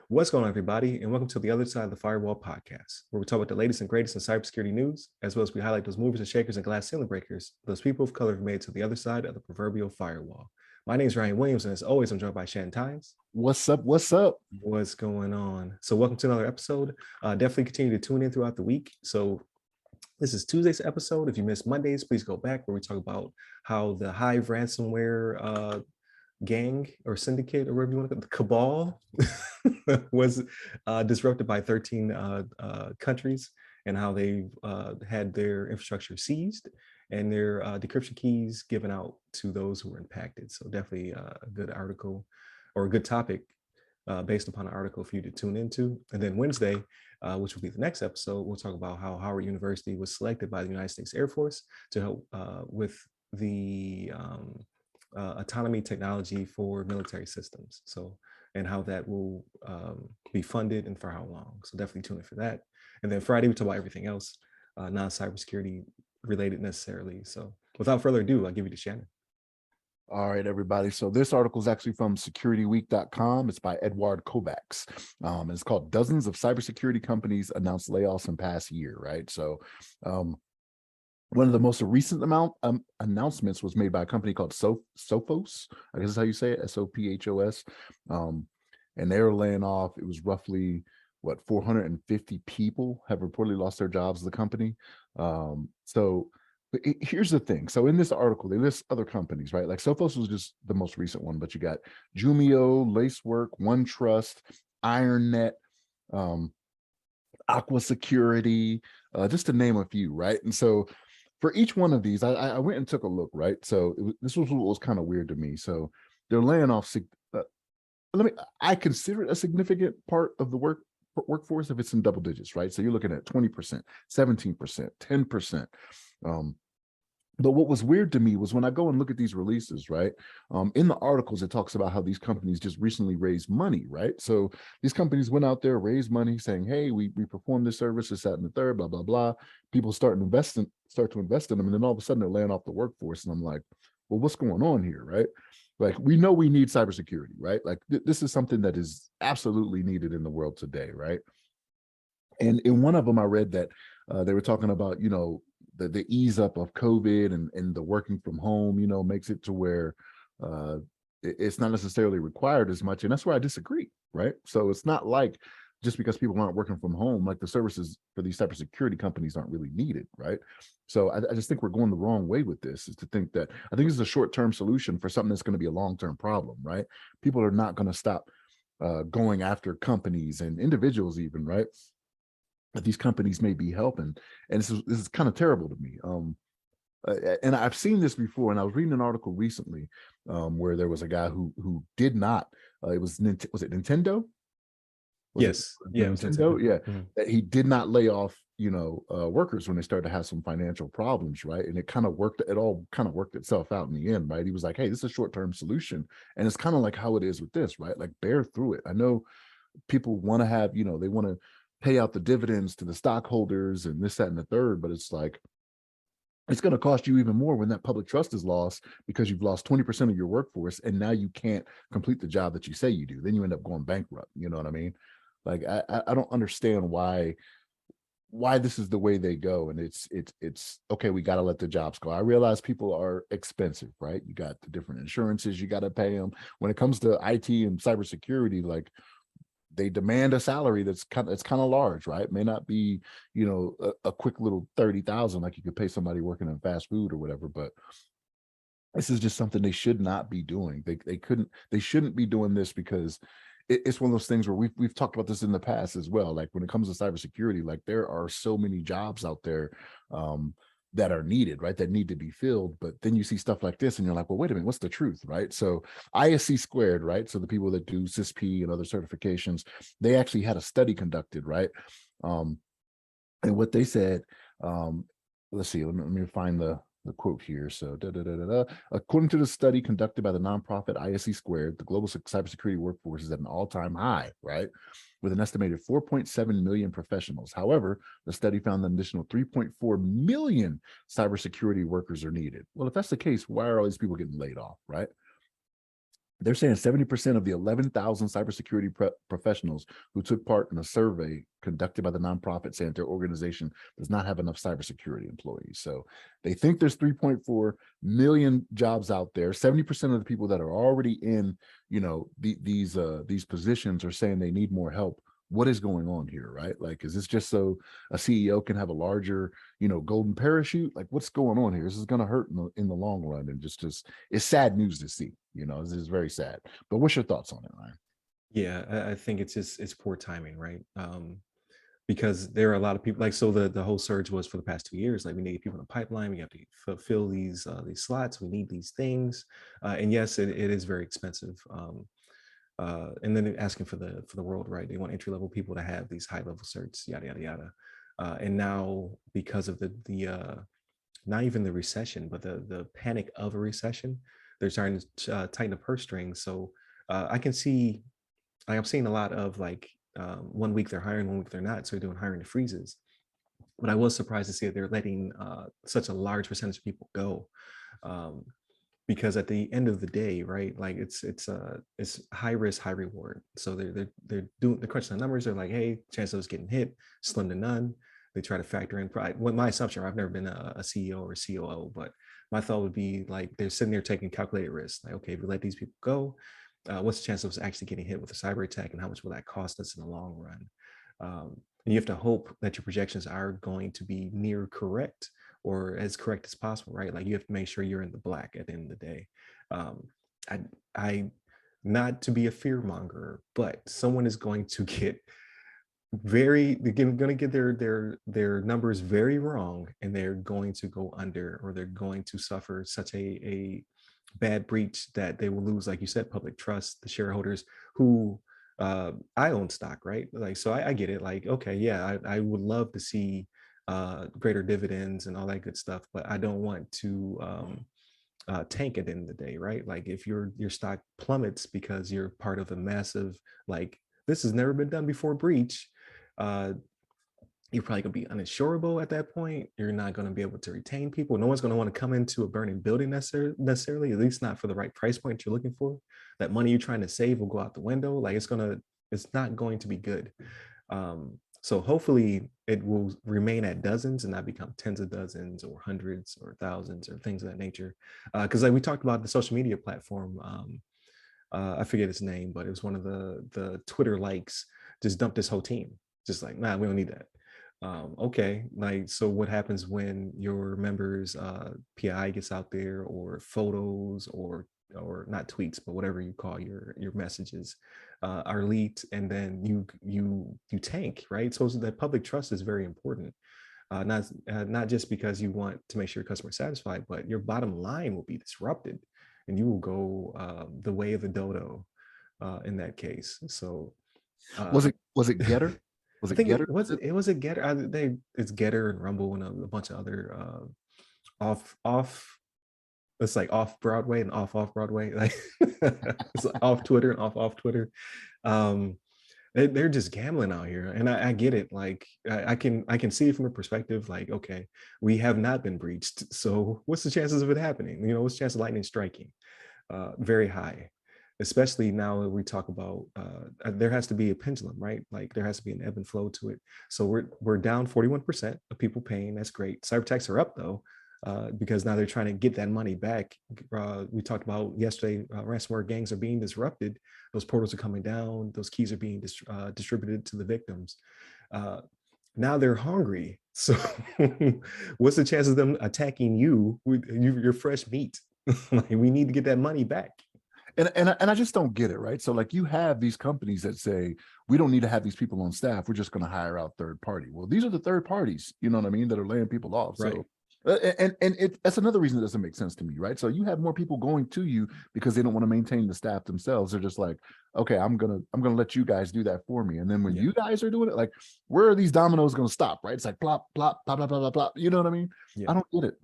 What's going on, everybody, and welcome to the Other Side of the Firewall podcast, where we talk about the latest and greatest in cybersecurity news, as well as we highlight those movers and shakers and glass ceiling breakers, those people of color who made it to the other side of the proverbial firewall. My name is Ryan Williams, and as always, I'm joined by Shannon. What's up? What's up? What's going on? So welcome to another episode. Definitely continue to tune in throughout the week. So this is Tuesday's episode. If you missed Mondays, please go back where we talk about how the Hive ransomware gang or syndicate or whatever you want to call it, the cabal was disrupted by 13 countries, and how they had their infrastructure seized and their decryption keys given out to those who were impacted. So definitely a good article or a good topic based upon an article for you to tune into. And then Wednesday, which will be the next episode, we'll talk about how Howard University was selected by the United States Air Force to help with the autonomy technology for military systems. So, and how that will be funded and for how long. So definitely tune in for that. And then Friday, we talk about everything else, non-cybersecurity related necessarily. So without further ado, I'll give you to Shannon. All right, everybody. So this article is actually from securityweek.com. It's by Edward Kovacs. And it's called Dozens of Cybersecurity Companies Announced Layoffs in Past Year, right? So one of the most recent announcements was made by a company called Sophos. I guess is how you say it, Sophos. And they were laying off. It was roughly, 450 people have reportedly lost their jobs at the company. But here's the thing. So in this article, they list other companies, right? Like Sophos was just the most recent one, but you got Jumio, Lacework, OneTrust, IronNet, Aqua Security, just to name a few, right? And so for each one of these, I went and took a look, right? So this was what was kind of weird to me. So they're laying off. I consider it a significant part of the workforce if it's in double digits, right? So you're looking at 20%, 17%, 10%. But what was weird to me was when I go and look at these releases, right? In the articles, it talks about how these companies just recently raised money, right? So these companies went out there, raised money saying, hey, we perform this service, this, that, and the third, blah, blah, blah. People start to invest in them. And then all of a sudden they're laying off the workforce. And I'm like, well, what's going on here, right? Like, we know we need cybersecurity, right? Like this is something that is absolutely needed in the world today, right? And in one of them, I read that they were talking about, the ease up of COVID and the working from home, makes it to where it's not necessarily required as much. And that's where I disagree, right? So it's not like just because people aren't working from home, like the services for these cybersecurity companies aren't really needed, right? So I just think we're going the wrong way with this, is to think that I think this is a short-term solution for something that's going to be a long-term problem, right? People are not going to stop going after companies and individuals even, right? That these companies may be helping. And this is kind of terrible to me. And I've seen this before, and I was reading an article recently where there was a guy who did not, was it Nintendo? Nintendo? Yeah. Mm-hmm. He did not lay off, workers when they started to have some financial problems, right? And it all kind of worked itself out in the end, right? He was like, hey, this is a short-term solution. And it's kind of like how it is with this, right? Like, bear through it. I know people want to have, they want to pay out the dividends to the stockholders and this, that, and the third, but it's like, it's going to cost you even more when that public trust is lost, because you've lost 20% of your workforce and now you can't complete the job that you say you do. Then you end up going bankrupt. You know what I mean? Like, I don't understand why this is the way they go. And it's okay, we got to let the jobs go. I realize people are expensive, right? You got the different insurances, you got to pay them. When it comes to IT and cybersecurity, like, they demand a salary that's kind of large, right? May not be, a quick little 30,000 like you could pay somebody working in fast food or whatever, but this is just something they should not be doing. They shouldn't be doing this, because it's one of those things where we've talked about this in the past as well. Like, when it comes to cybersecurity, like, there are so many jobs out there that are needed, right? That need to be filled. But then you see stuff like this and you're like, well, wait a minute, what's the truth, right? So ISC squared, right? So the people that do CISP and other certifications, they actually had a study conducted, right? And what they said, let's see, let me find the quote here. So, according to the study conducted by the nonprofit ISC Squared, the global cybersecurity workforce is at an all-time high, right? With an estimated 4.7 million professionals. However, the study found an additional 3.4 million cybersecurity workers are needed. Well, if that's the case, why are all these people getting laid off, right? They're saying 70% of the 11,000 cybersecurity professionals who took part in a survey conducted by the nonprofit saying their organization does not have enough cybersecurity employees. So they think there's 3.4 million jobs out there. 70% of the people that are already in, these positions are saying they need more help. What is going on here, right? Like, is this just so a CEO can have a larger, golden parachute? Like, what's going on here? This is going to hurt in the long run, and just it's sad news to see. This is very sad. But what's your thoughts on it, Ryan? Yeah, I think it's poor timing, right? Because there are a lot of people, like, so the whole surge was for the past 2 years, like, we need people in the pipeline, we have to fulfill these slots, we need these things, and yes, it is very expensive. And then they're asking for the world, right? They want entry level people to have these high level certs, yada yada yada. And now, because of the not even the recession, but the panic of a recession, they're starting to tighten the purse strings. So I can see, like, I'm seeing a lot of, like, 1 week they're hiring, 1 week they're not. So they're doing hiring freezes. But I was surprised to see that they're letting such a large percentage of people go. Um, because at the end of the day, right, like, it's high risk, high reward. So they're crunching the numbers. They're like, hey, chance of us getting hit, slim to none. They try to factor in pride. Well, my assumption, I've never been a CEO or a COO, but my thought would be, like, they're sitting there taking calculated risks. Like, okay, if we let these people go, what's the chance of us actually getting hit with a cyber attack, and how much will that cost us in the long run? And you have to hope that your projections are going to be near correct, or as correct as possible, right? Like, you have to make sure you're in the black at the end of the day. Um, I, I, not to be a fear monger, but someone is going to get they're going to get their numbers very wrong, and they're going to go under, or they're going to suffer such a bad breach that they will lose, like you said, public trust, the shareholders who, I own stock, right? Like, so I get it. Like, okay, yeah, I would love to see greater dividends and all that good stuff, but I don't want to tank at the end of the day, right? Like, if your stock plummets because you're part of a massive, like, this has never been done before breach, uh, you're probably going to be uninsurable at that point. You're not going to be able to retain people. No one's going to want to come into a burning building necessarily, at least not for the right price point you're looking for. That money you're trying to save will go out the window. Like, it's not going to be good. So hopefully it will remain at dozens and not become tens of dozens or hundreds or thousands or things of that nature. Because, like, we talked about the social media platform, I forget its name, but it was one of the Twitter likes, just dumped this whole team. Just like, nah, we don't need that. Okay, like, so what happens when your members PI gets out there, or photos, or not tweets, but whatever you call your messages are leaked, and then you tank, right? So that public trust is very important. Not just because you want to make sure your customer is satisfied, but your bottom line will be disrupted, and you will go the way of the dodo in that case. So Was uh, it Getter? Was I it think Getter? it was a Getter. It's Getter and Rumble and a bunch of other off. It's like off Broadway and off Broadway. Like, it's like off Twitter and off Twitter. Um, they're just gambling out here, and I get it. Like, I can see it from a perspective. Like, okay, we have not been breached, so what's the chances of it happening? What's the chance of lightning striking? Very high, especially now that we talk about there has to be a pendulum, right? Like, there has to be an ebb and flow to it. So we're down 41% of people paying. That's great. Cyber attacks are up though, because now they're trying to get that money back. We talked about yesterday, ransomware gangs are being disrupted. Those portals are coming down. Those keys are being distributed to the victims. Uh, Now they're hungry. So what's the chance of them attacking you with your fresh meat? Like, we need to get that money back. And I just don't get it, right? So, like, you have these companies that say we don't need to have these people on staff. We're just going to hire out third party. Well, these are the third parties, you know what I mean, that are laying people off. Right. So, that's another reason it doesn't make sense to me, right? So you have more people going to you because they don't want to maintain the staff themselves. They're just like, okay, I'm gonna let you guys do that for me. And then when Yeah. you guys are doing it, like, where are these dominoes going to stop, right? It's like plop, plop, plop, plop, plop, plop, plop. You know what I mean? I Yeah. don't get it.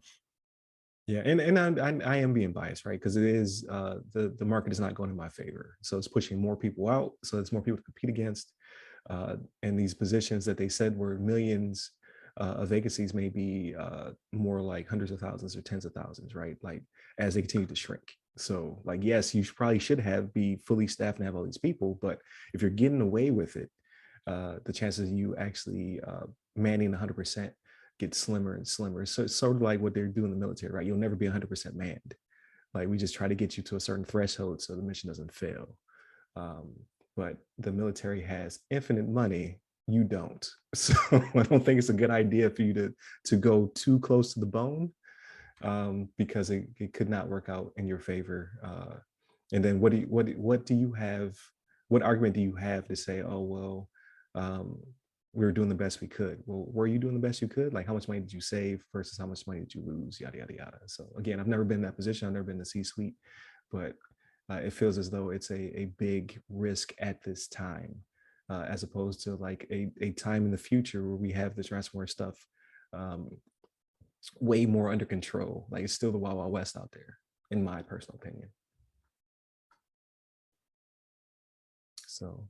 Yeah. And I am being biased, right? Because it is the market is not going in my favor. So it's pushing more people out. So it's more people to compete against. And these positions that they said were millions of vacancies may be more like hundreds of thousands or tens of thousands, right? Like, as they continue to shrink. So like, yes, you probably should be fully staffed and have all these people, but if you're getting away with it, the chances of you actually manning 100% get slimmer and slimmer. So it's sort of like what they're doing in the military, right? You'll never be 100% manned. Like we just try to get you to a certain threshold so the mission doesn't fail. Um, but the military has infinite money. You don't. So I don't think it's a good idea for you to go too close to the bone, because it could not work out in your favor. And then what do you have? What argument do you have to say, oh well, um, we were doing the best we could? Well, were you doing the best you could? Like how much money did you save versus how much money did you lose? Yada yada yada. So again, I've never been in that position. I've never been in the C-suite, but it feels as though it's a big risk at this time, as opposed to like a time in the future where we have this ransomware stuff um, way more under control. Like it's still the Wild Wild West out there, in my personal opinion. So,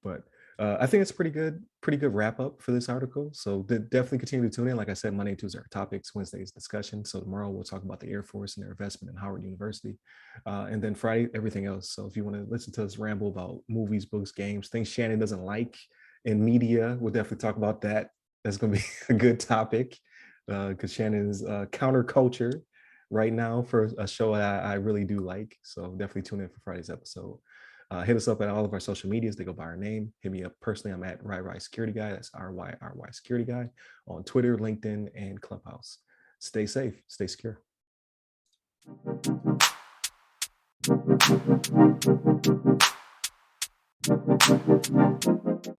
but I think it's pretty good wrap up for this article. So definitely continue to tune in. Like I said, Monday, Tuesday are topics, Wednesday's discussion. So tomorrow we'll talk about the Air Force and their investment in Howard University, and then Friday everything else. So if you want to listen to us ramble about movies, books, games, things Shannon doesn't like in media, we'll definitely talk about that. That's going to be a good topic, because Shannon is counterculture right now for a show I really do like. So definitely tune in for Friday's episode. Hit us up at all of our social medias. They go by our name. Hit me up personally. I'm at RY Security Guy. That's RY Security Guy on Twitter, LinkedIn, and Clubhouse. Stay safe. Stay secure.